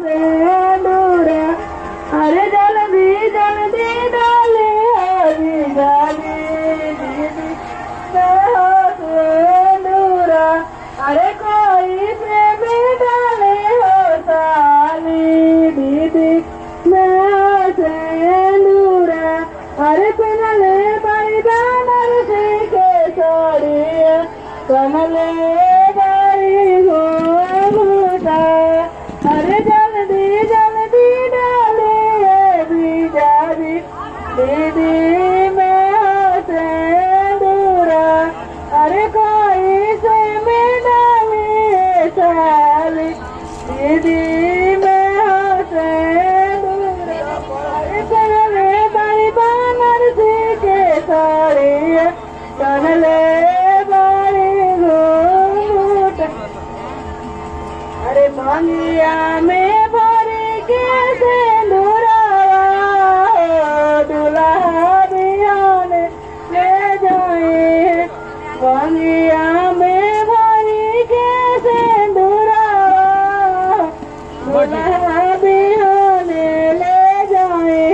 सेंदूरा अरे जल्दी जल्दी डाले हरी डाली दीदी हो सेंदूरा अरे कोई प्रेम डाले हो साली दीदी मैं सेंदूरा अरे कमले बैदान के साड़िया कमले बाई घूमता अरे जल्दी जल्दी डाले बीजारी दीदी मैं सेंदूरा अरे कोई से में डाले साली दीदी मैं सेंदूरा अरे कमले बैदान के साड़िया कमले अरे भांगिया में भर के सिंदूरा दुल्हा बियान ले जाए भांगिया में भर के सिंदूरा दुल्हा बियान ले जाए